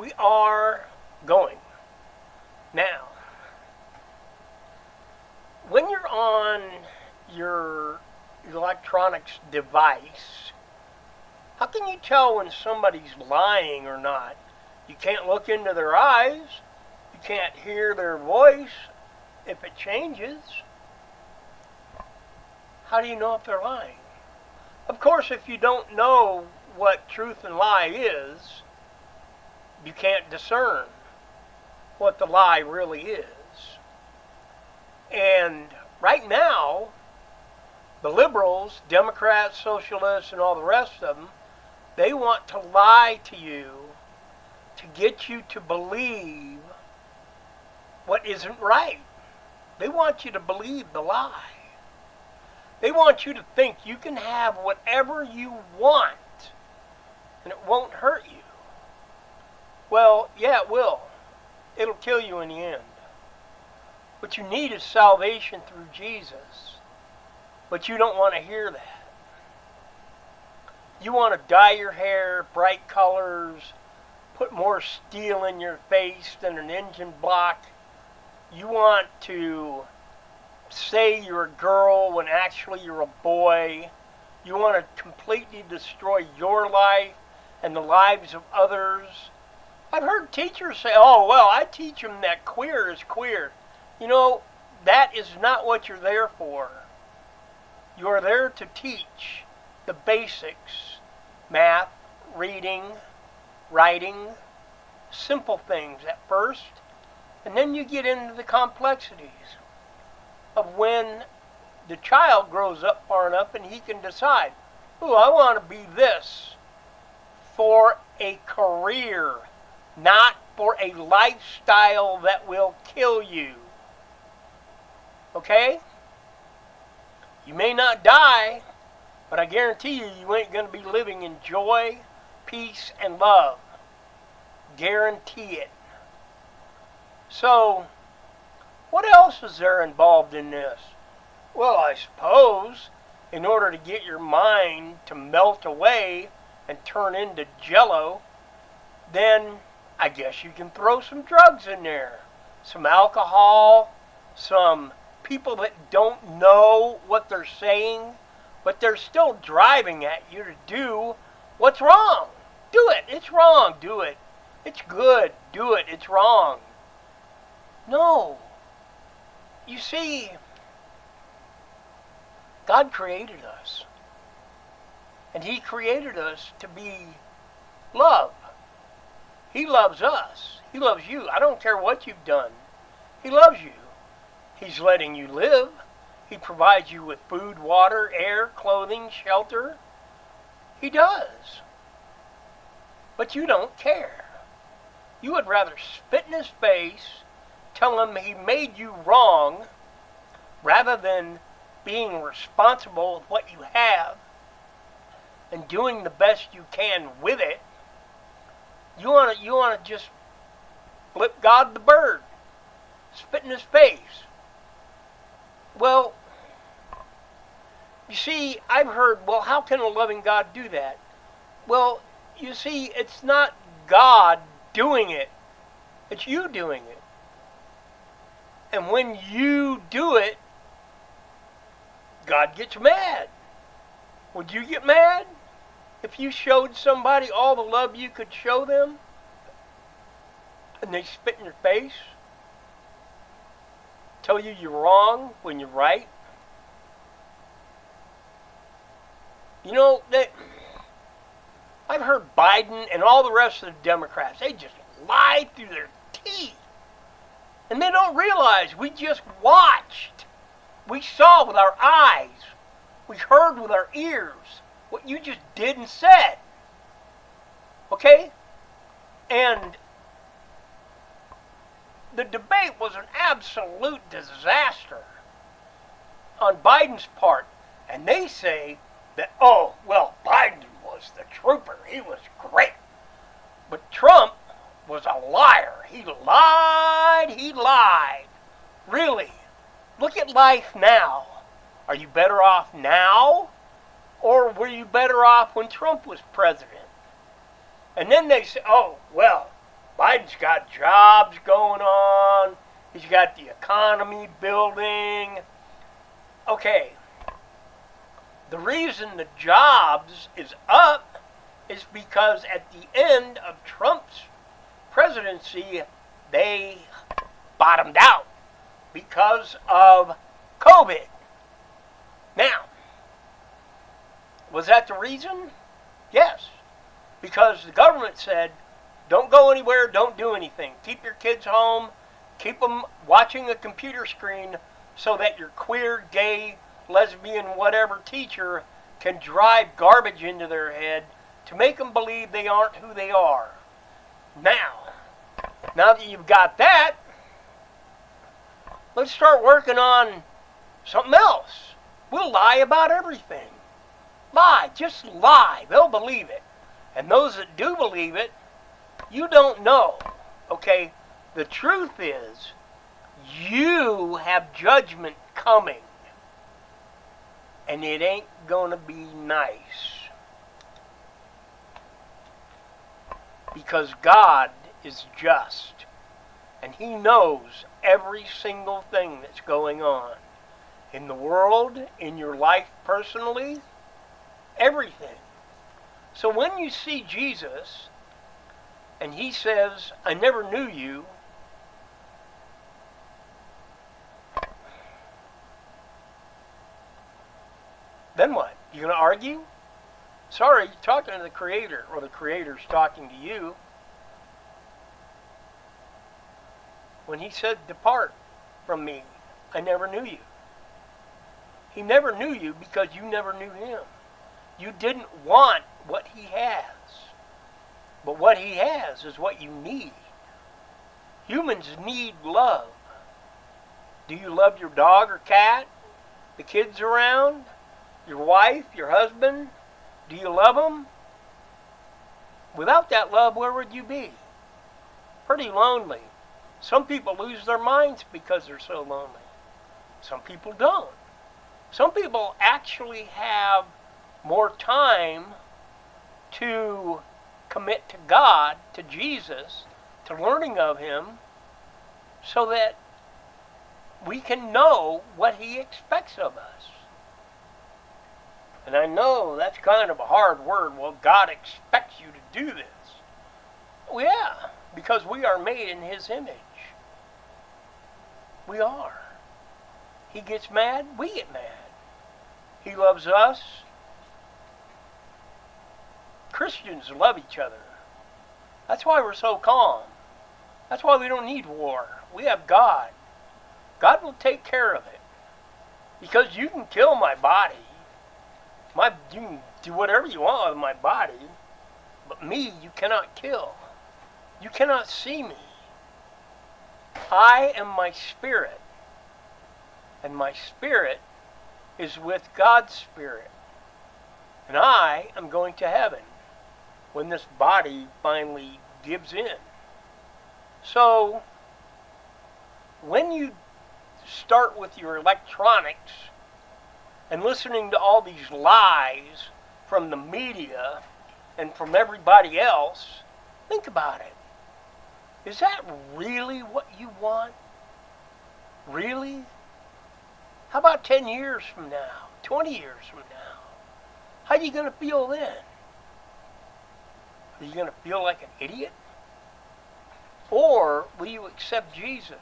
We are going. Now, when you're on your electronics device, how can you tell when somebody's lying or not? You can't look into their eyes. You can't hear their voice if it changes. How do you know if they're lying? Of course, if you don't know what truth and lie is, you can't discern what the lie really is. And right now, the liberals, Democrats, socialists, and all the rest of them, they want to lie to you to get you to believe what isn't right. They want you to believe the lie. They want you to think you can have whatever you want and it won't hurt you. Well, yeah, it will. It'll kill you in the end. What you need is salvation through Jesus. But you don't want to hear that. You want to dye your hair bright colors, put more steel in your face than an engine block. You want to say you're a girl when actually you're a boy. You want to completely destroy your life and the lives of others. I've heard teachers say, oh, well, I teach them that queer is queer. You know, that is not what you're there for. You are there to teach the basics, math, reading, writing, simple things at first, and then you get into the complexities of when the child grows up far enough and he can decide, oh, I want to be this for a career, not for a lifestyle that will kill you. Okay? You may not die, but I guarantee you, you ain't going to be living in joy, peace, and love. Guarantee it. So, what else is there involved in this? Well, I suppose, in order to get your mind to melt away and turn into jello, then I guess you can throw some drugs in there. Some alcohol, some people that don't know what they're saying, but they're still driving at you to do what's wrong. Do it. It's wrong. Do it. It's good. Do it. It's wrong. No. You see, God created us. And He created us to be love. He loves us. He loves you. I don't care what you've done. He loves you. He's letting you live. He provides you with food, water, air, clothing, shelter. He does. But you don't care. You would rather spit in his face, tell him he made you wrong, rather than being responsible with what you have and doing the best you can with it. You want to just flip God the bird, spit in his face. Well, you see, I've heard, well, how can a loving God do that? Well, you see, it's not God doing it. It's you doing it. And when you do it, God gets mad. Would you get mad if you showed somebody all the love you could show them and they spit in your face? Tell you you're wrong when you're right? You know, I've heard Biden and all the rest of the Democrats, they just lie through their teeth. And they don't realize we just watched. We saw with our eyes. We heard with our ears what you just did and said. Okay? And the debate was an absolute disaster on Biden's part. And they say that, oh, well, Biden was the trooper. He was great. But Trump was a liar. He lied. Really. Look at life now. Are you better off now? Or were you better off when Trump was president? And then they say, oh, well, Biden's got jobs going on. He's got the economy building. Okay. The reason the jobs is up is because at the end of Trump's presidency, they bottomed out because of COVID. Now, was that the reason? Yes. Because the government said, don't go anywhere, don't do anything. Keep your kids home, keep them watching a computer screen so that your queer, gay, lesbian, whatever teacher can drive garbage into their head to make them believe they aren't who they are. Now that you've got that, let's start working on something else. We'll lie about everything. Lie, just lie. They'll believe it. And those that do believe it, you don't know. Okay? The truth is, you have judgment coming. And it ain't gonna be nice. Because God is just. And He knows every single thing that's going on. In the world, in your life personally, everything. So when you see Jesus, and He says, I never knew you, then what? You going to argue? Sorry, you're talking to the Creator, or the Creator's talking to you. When He said, depart from me, I never knew you. He never knew you because you never knew Him. You didn't want what He has. But what He has is what you need. Humans need love. Do you love your dog or cat? The kids around? Your wife? Your husband? Do you love them? Without that love, where would you be? Pretty lonely. Some people lose their minds because they're so lonely. Some people don't. Some people actually have more time to commit to God, to Jesus, to learning of Him, so that we can know what He expects of us. And I know that's kind of a hard word. Well, God expects you to do this. Well, yeah, because we are made in His image. We are. He gets mad, we get mad. He loves us. Christians love each other. That's why we're so calm. That's why we don't need war. We have God. God will take care of it. Because you can kill my body. You can do whatever you want with my body. But me, you cannot kill. You cannot see me. I am my spirit. And my spirit is with God's Spirit. And I am going to heaven when this body finally gives in. So, when you start with your electronics and listening to all these lies from the media and from everybody else, think about it. Is that really what you want? Really? How about 10 years from now? 20 years from now? How are you going to feel then? Are you going to feel like an idiot? Or will you accept Jesus?